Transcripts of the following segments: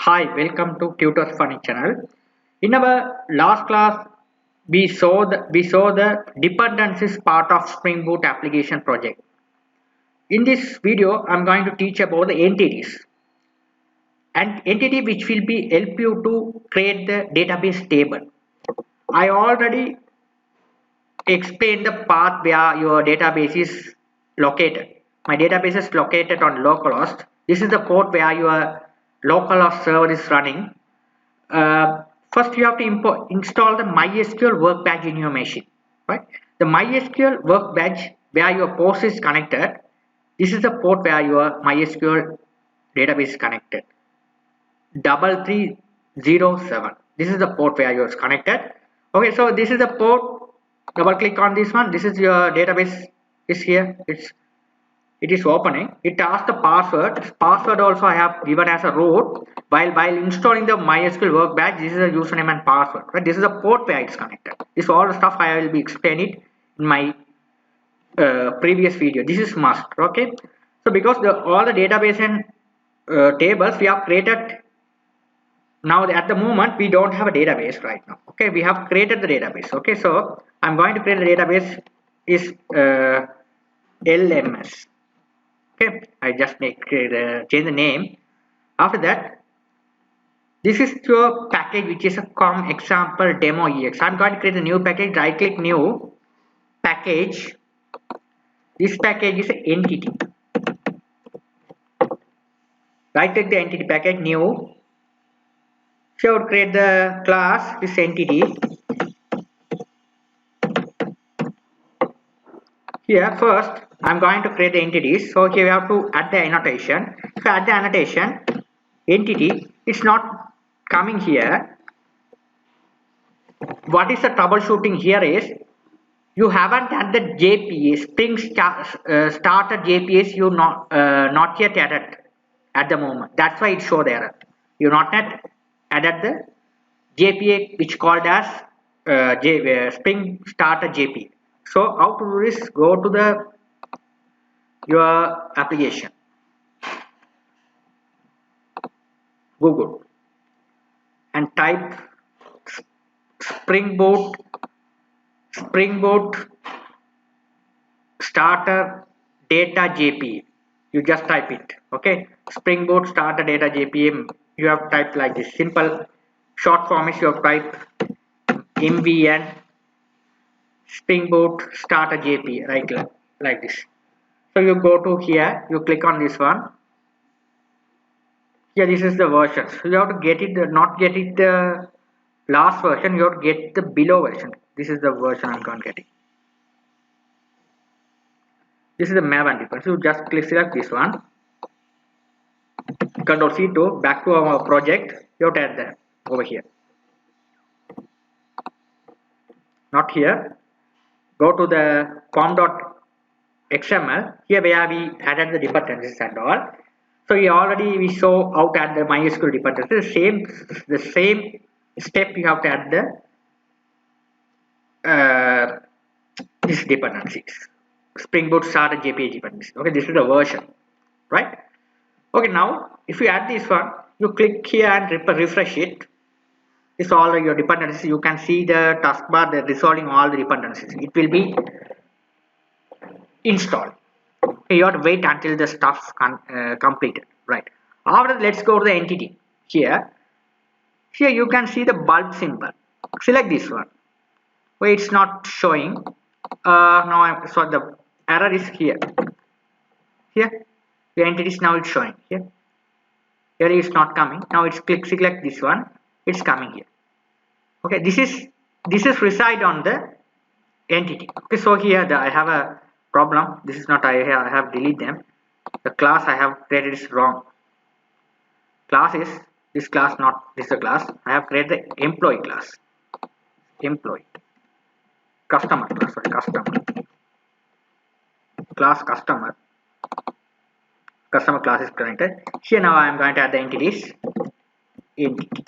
Hi, welcome to Tutors Funny channel. In our last class, we saw the dependencies part of Spring Boot application project. In this video, I'm going to teach about the entities. An entity which will be help you to create the database table. I already explained the path where your database is located. My database is located on localhost. This is the port where your localhost server is running. First you have to install the MySQL workbench in your machine, right? The MySQL workbench where your post is connected. This is the port where your MySQL database is connected. 3307. This is the port where yours connected. Okay, so this is the port. Double click on this one. This is your database is here. It is opening. It asks the password. Password also I have given as a root. While installing the MySQL workbench, this is the username and password. Right? This is the port where it's connected. This all the stuff I will be explaining in my previous video. This is must. Okay. So because all the database and tables we have created. Now at the moment we don't have a database right now. Okay, we have created the database. Okay, so I'm going to create the database is LMS. Okay, I just change the name. After that, this is your package which is a com example demo ex. I'm going to create a new package. Right click new package. This package is an entity. Right click the entity package new. So I would create the class this entity. Here first I'm going to create the entities. So here we have to add the annotation. If I add the annotation entity, it's not coming here. What is the troubleshooting here is you haven't had the JPA started JPAs you not yet added at the moment. That's why it showed error. You not yet added the JPA which called as Spring starter JPA. So how to do this? Go to the your application, Google, and type SpringBoot starter data JPA. You just type it. Okay, SpringBoot starter data JPA. You have typed like this. Simple short form is you have typed MVN SpringBoot starter JPA, right? Like this. So you go to here, you click on this one. Here this is the version. So you have to get it, not get it the last version, you have to get the below version. This is the version I'm going to get it. This is the Maven difference. So you just click select this one. Control C2, back to our project. You have to add that over here. Not here. Go to the form.xml. Here where we added the dependencies and all. So we saw how to add the MySQL dependencies. The same step you have to add the this dependencies. Spring Boot starter JPA dependencies. Okay, this is the version, right? Okay, now if you add this one, you click here and refresh it. It's all your dependencies. You can see the taskbar, the resolving all the dependencies. It will be installed. Okay, you have to wait until the stuff completed, right? After let's go to the entity here. Here you can see the bulb symbol. Select this one. Wait, it's not showing. Now so the error is here. Here the entity is now it's showing here. Here it's not coming. Now it's select this one. It's coming here. Okay, this is reside on the entity. Okay, so here I have a problem. This is not I have deleted them. The class I have created is wrong. Class is this class, not this is the class. I have created the employee class. Employee. Customer class, sorry, customer. Class customer. Customer class is connected. Here now I am going to add the entities. Entity.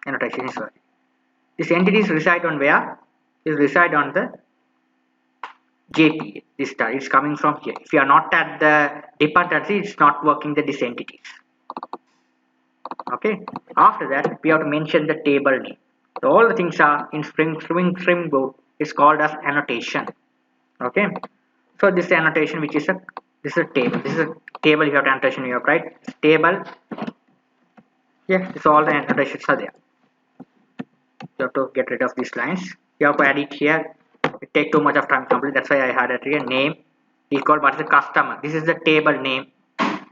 Annotation is sorry. This entities reside on where? Is reside on the JPA. This star is coming from here. If you are not at the dependency, it's not working the this entities. Okay, after that we have to mention the table name. So all the things are in Spring Boot is called as annotation. Okay, so this annotation, which is a this is a table. This is a table. You have to annotation. You have to write table. Yeah, so all the annotations are there. You have to get rid of these lines. You have to add it here. It take too much of time to complete. That's why I had it here. Name equal what is the customer. This is the table name.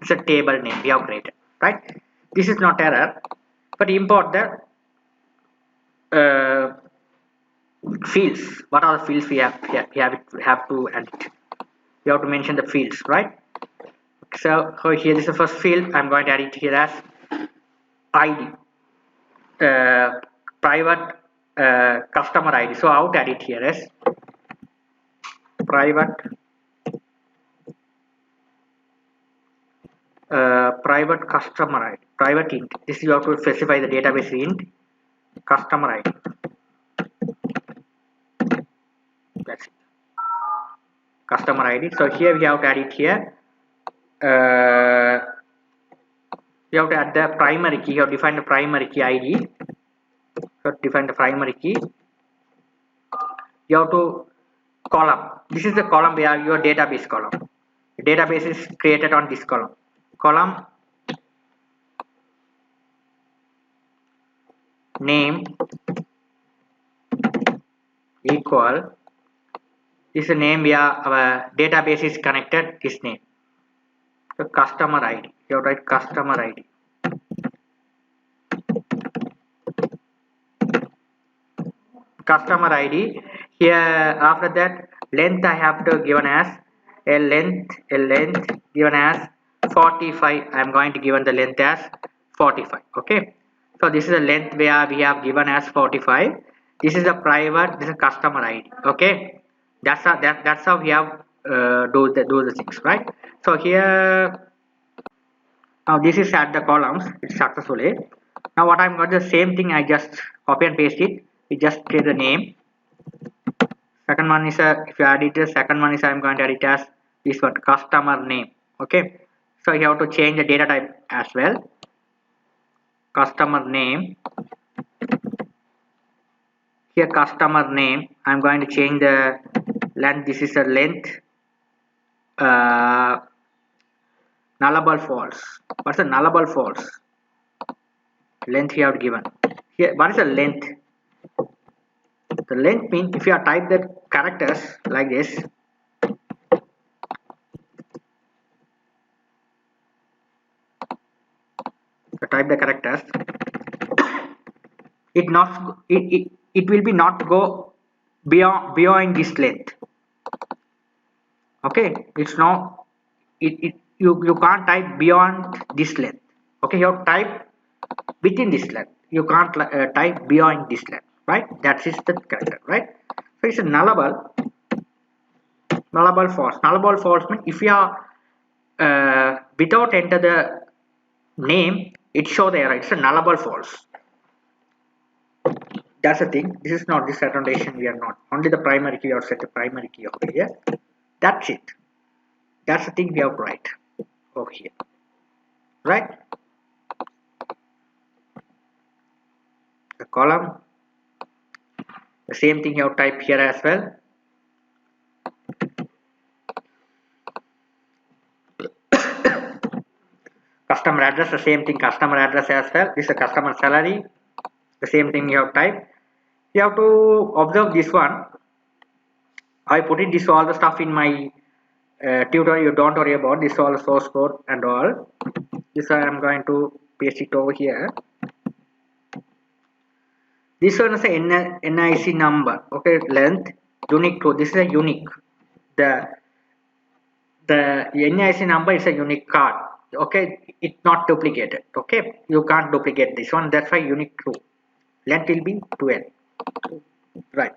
It's a table name we have created, right? This is not error, but import the fields. What are the fields we have to edit? We have to mention the fields, right? So here this is the first field. I'm going to add it here as ID, private customer ID. So how to add it here as private customer ID, private int. This you have to specify the database int customer ID. That's it. Customer ID. So here we have to add it here. You have to add the primary key. You have to define the primary key ID. So define the primary key. You have to column. This is the column where your database column. The database is created on this column. Column name equal. This is the name where our database is connected. This name. So customer ID. You have to write customer ID. Customer ID. Here after that length I have to given as a length given as 45. I am going to given the length as 45. Okay. So this is the length where we have given as 45. This is a private. This is a customer ID. Okay. That's how we have do the things, right? So here now this is at the columns. It's successfully. Now what I'm going to the same thing. I just copy and paste it. We just create the name. Second one is if you add it, the second one is I'm going to add it as this one, customer name. Okay, so you have to change the data type as well. Customer name. Here customer name, I'm going to change the length. This is a length nullable false. What's the nullable false? Length you have given. Here what is the length? The length means if you are type the characters like this, type the characters, it will be not go beyond this length. Okay, it's not you can't type beyond this length. Okay, you have to type within this length. You can't type beyond this length, right? That is the character, right? So it's a nullable false. Nullable false means if you are without enter the name, it show the error. It's a nullable false. That's the thing. This is not this annotation. We are not only the primary key. We have set the primary key over here. That's it. That's the thing we have to write over here, right? The column. The same thing you have to type here as well. Customer address, the same thing, customer address as well. This is the customer salary. The same thing you have type. You have to observe this one. I put it this all the stuff in my tutorial. You don't worry about this, all source code and all. This I am going to paste it over here. This one is a NIC number. Okay, length unique to this is a unique. The NIC number is a unique card. Okay, it's not duplicated. Okay, you can't duplicate this one. That's why unique true. Length will be 12. Right.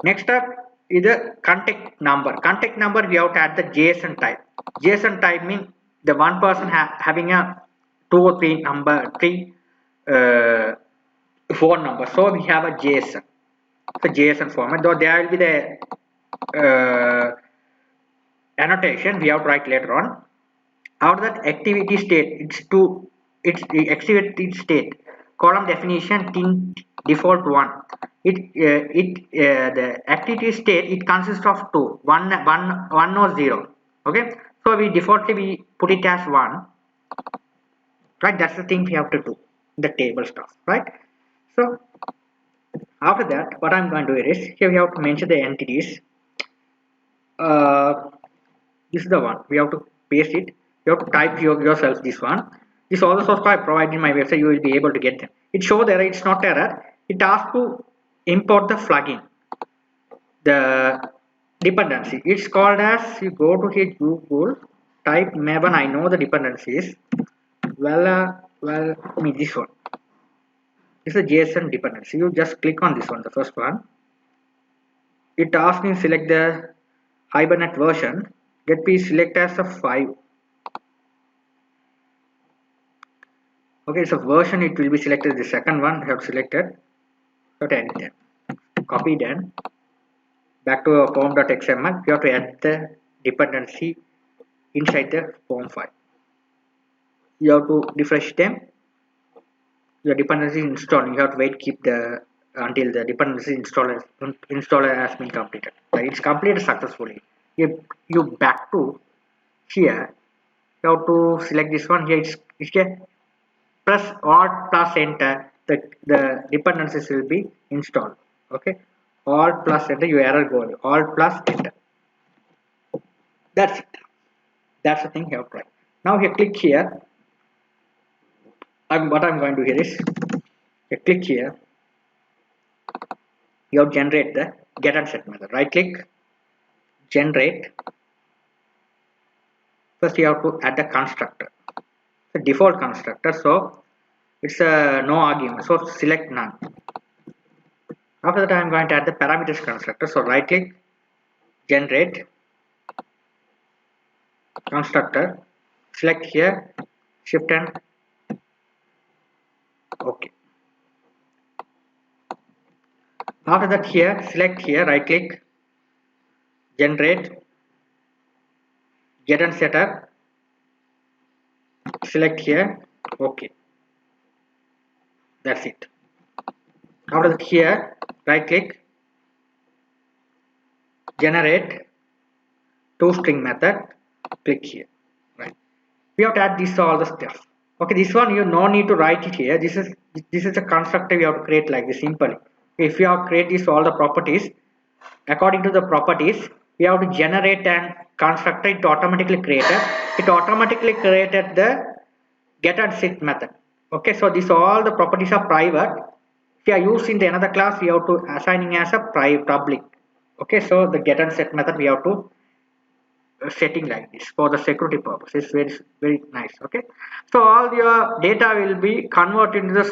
Next up is the contact number. Contact number we have to add the JSON type. JSON type means the one person having a 2 or 3 phone number. So we have a JSON. The JSON format. Though there will be the annotation we have to write later on. Out of that activity state, it's to it's the execute its state. Column definition tint default 1. The activity state, it consists of two, one or 0. Okay, so we defaultly we put it as 1, right? That's the thing we have to do, the table stuff, right? So after that, what I'm going to do is, here we have to mention the entities. This is the one we have to paste it. You have to type yourself this one. This all the source code I provided in my website, you will be able to get them. It shows error, it's not error. It asks to import the plugin, the dependency. It's called as, you go to here Google, type Maven. I know the dependencies. Well, this one. This is a JSON dependency. You just click on this one, the first one. It asks me select the Hibernate version. Get me select as a 5. Okay, it's a version, it will be selected. The second one have selected. Got to edit them. Copy then. Back to our form.xml. You have to add the dependency inside the form file. You have to refresh them. Your dependency is installed. You have to wait, keep the until the dependency installer has been completed. Right? It's completed successfully. You back to here. You have to select this one here. It's here. Press Alt plus Enter. The dependencies will be installed. Okay. Alt plus Enter. Your error goal. Alt plus Enter. That's it. That's the thing you have to try. Now here, click here. What I'm going to do here is, click here. You have to generate the get and set method. Right click, generate. First you have to add the constructor, the default constructor. So it's a no argument. So select none. After that, I'm going to add the parameters constructor. So right click, generate constructor. Select here, shift and OK. After that, here select here, right click, generate get and setter. Select here, OK. That's it. After that, here right click, generate toString method. Click here. Right. We have to add this all the stuff. Okay, this one you no need to write it here. This is a constructor we have to create like this simply. If you have create this all the properties, according to the properties, we have to generate an constructor. It automatically created. It automatically created the get and set method. Okay, so this all the properties are private. If you are using the another class, we have to assigning as a public. Okay, so the get and set method we have to setting like this for the security purpose. It's very nice. Okay, so all your data will be converted into the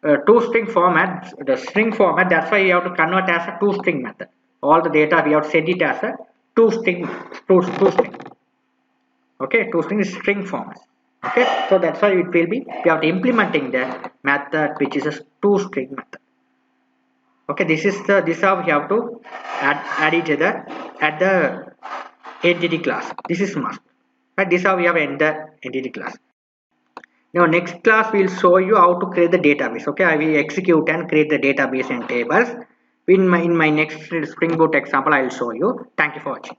toString format, the string format. That's why you have to convert as a toString method. All the data we have to send it as a toString. Okay, toString is string format. Okay, so that's why it will be, we have to implementing the method which is a toString method. Okay, this how we have to add it at the entity class. This is must. Right? This how we have in the entity class. Now next class we will show you how to create the database. Okay, I will execute and create the database and tables. In my next Spring Boot example, I will show you. Thank you for watching.